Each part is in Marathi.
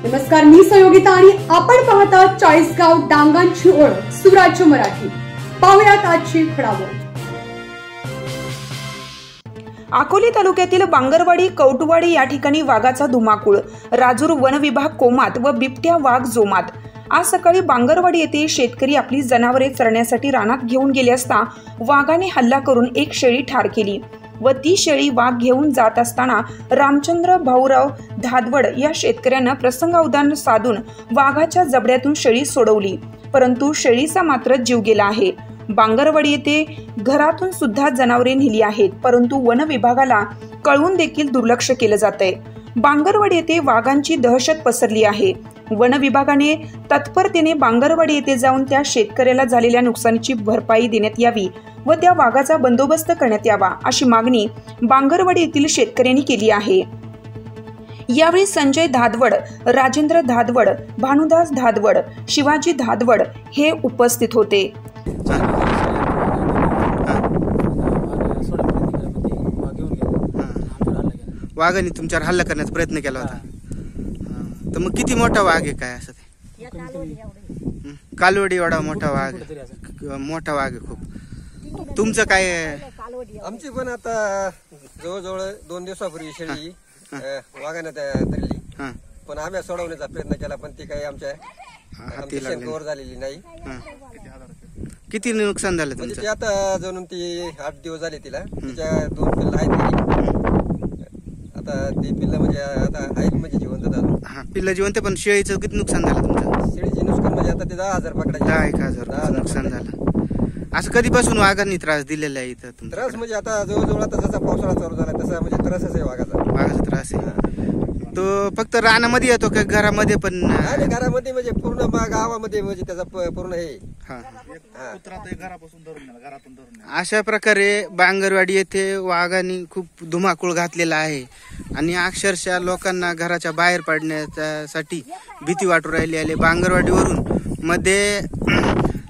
नमस्कार, मी सहयोगिता आणि आपण पाहता चाळीसगाव डांगांची ओळख सुराज्य मराठी। पाहुयात आजची घडामोड। अकोले तालुक्यातील बांगरवाडी कौटवाडी या ठिकाणी वाघाचा धुमाकूळ। राजूर वन विभाग कोमात व बिबट्या वाघ जोमात। आज सकाळी बांगरवाडी येथे शेतकरी आपली जनावरे चरण्यासाठी रानात घेऊन गेले असता वाघाने हल्ला करून एक शेळी ठार केली व ती शेळी वाघ घेऊन जात असताना रामचंद्र भाऊराव धादवड या शेतकऱ्यानं प्रसंगावधान साधून वाघाच्या जबड्यातून शेळी सोडवली, परंतु शेळीचा मात्र जीव गेला आहे। बांगरवाडी येथे घरातून सुद्धा जनावरे नेली आहेत, परंतु वन विभागाला कळवून देखील दुर्लक्ष केलं जातंय। बांगरवाडी येथे वाघांची दहशत पसरली आहे। वन विभागाने तत्परतेने बांगरवाडी येथे जाऊन त्या शेतकऱ्याला झालेल्या नुकसानीची भरपाई देण्यात यावी व त्या वाघाचा बंदोबस्त करण्यात यावा अशी मागणी बांगरवाडी येथील शेतकऱ्यांनी केली आहे। यावेळी संजय धादवड, राजेंद्र धादवड, भानुदास धादवड, शिवाजी धादवड हे उपस्थित होते। वाघाने तुमच्यावर हल्ला करण्याचा प्रयत्न केला होता, तर मग किती मोठा वाघ आहे काय असं? ते कालवडी एवढा मोठा वाघ, मोठा वाघ आहे खूप। तुमचं काय? आमची पण आता जवळजवळ 2 दिवसापूर्वी शेळी वाघाने धरली, पण आम्ही सोडवण्याचा प्रयत्न केला, पण ती काही आमच्या कव्हर झालेली नाही। किती नुकसान झालं तुमचं? म्हणजे आता जणून ती 8 दिवस झाले तिला, तिच्या 2 पिल्लं आहेत। आता ती पिल्लं म्हणजे आता आहेत म्हणजे जिवंत अजून। पिल्लं जिवंत, पण शेळीचं किती नुकसान झालं तुमचं? शेळीचे नुकसान म्हणजे आता ते 10,000 पकडायचे, 10,000 नुकसान झालं। असं कधीपासून वाघांनी त्रास दिलेला आहे इथं? त्रास म्हणजे आता जवळजवळ आता जसा पावसाळा चालू झाला तसा म्हणजे त्रासच आहे वाघाचा त्रास आहे। तो फक्त रानामध्ये येतो का घरामध्ये पण? घरामध्ये म्हणजे पूर्ण गावामध्ये म्हणजे त्याचा पूर्ण हे अशा प्रकारे बांगरवाडी येथे वाघांनी खूप धुमाकूळ घातलेला आहे आणि अक्षरशः लोकांना घराच्या बाहेर पडण्यासाठी भीती वाटू राहिली आहे। बांगरवाडीवरून मध्ये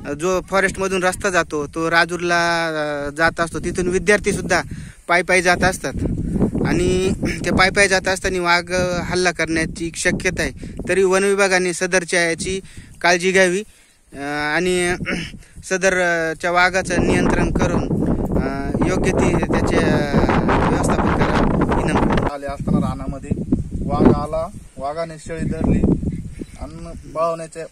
जो फॉरेस्ट मधून रस्ता जातो तो राजूरला जात असतो, तिथून विद्यार्थी सुद्धा पायी जात असतात आणि ते पायी जात असताना वाघ हल्ला करण्याची शक्यता आहे। तरी वन विभागाने सदरच्या याची काळजी घ्यावी आणि सदरच्या वाघाचं नियंत्रण करून योग्य ती त्याचे व्यवस्थापन करावे। आले असताना रानामध्ये वाघ आला, वाघाने शेळी धरली आणि बळवण्याचे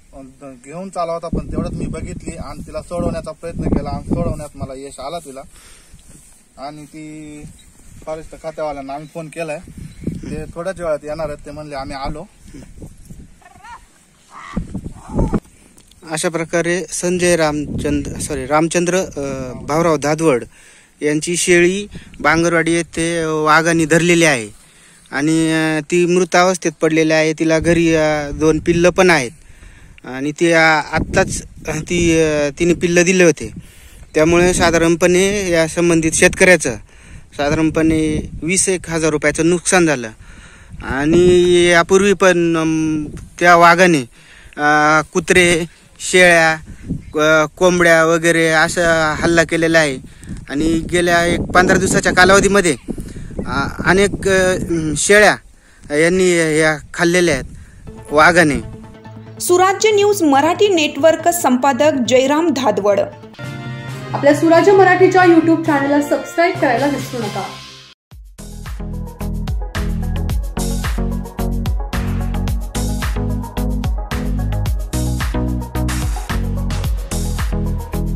घेऊन चालला होता, पण तेवढ्यात मी बघितली आणि तिला सोडवण्याचा प्रयत्न केला आणि सोडवण्यात मला यश आला तिला। आणि ती फॉरेस्ट खात्यावाल्यांना आम्ही फोन केलाय, ते थोड्याच वेळात येणार आहेत, ते म्हणले आम्ही आलो। अशा प्रकारे संजय रामचंद्र भाऊराव धादवड यांची शेळी बांगरवाडी येथे वाघाने धरलेली आहे आणि ती मृत अवस्थेत पडलेली आहे। तिला घरी 2 पिल्लं पण आहेत आणि ती आत्ताच तिने पिल्लं दिले होते, त्यामुळे साधारणपणे या संबंधित शेतकऱ्याचं साधारणपणे 20,000 रुपयाचं नुकसान झालं। आणि यापूर्वी पण त्या वाघाने कुत्रे, शेळ्या, कोंबड्या वगैरे असा हल्ला केलेला आहे आणि गेल्या 15 दिवसाच्या कालावधीमध्ये अनेक शेळ्या यांनी या खाल्लेल्या आहेत वाघाने। सुराज्य न्यूज मराठी नेटवर्क संपादक जयराम धादवड। आपल्या सुराज्य मराठीच्या YouTube चॅनलला सबस्क्राइब करायला विसरू नका।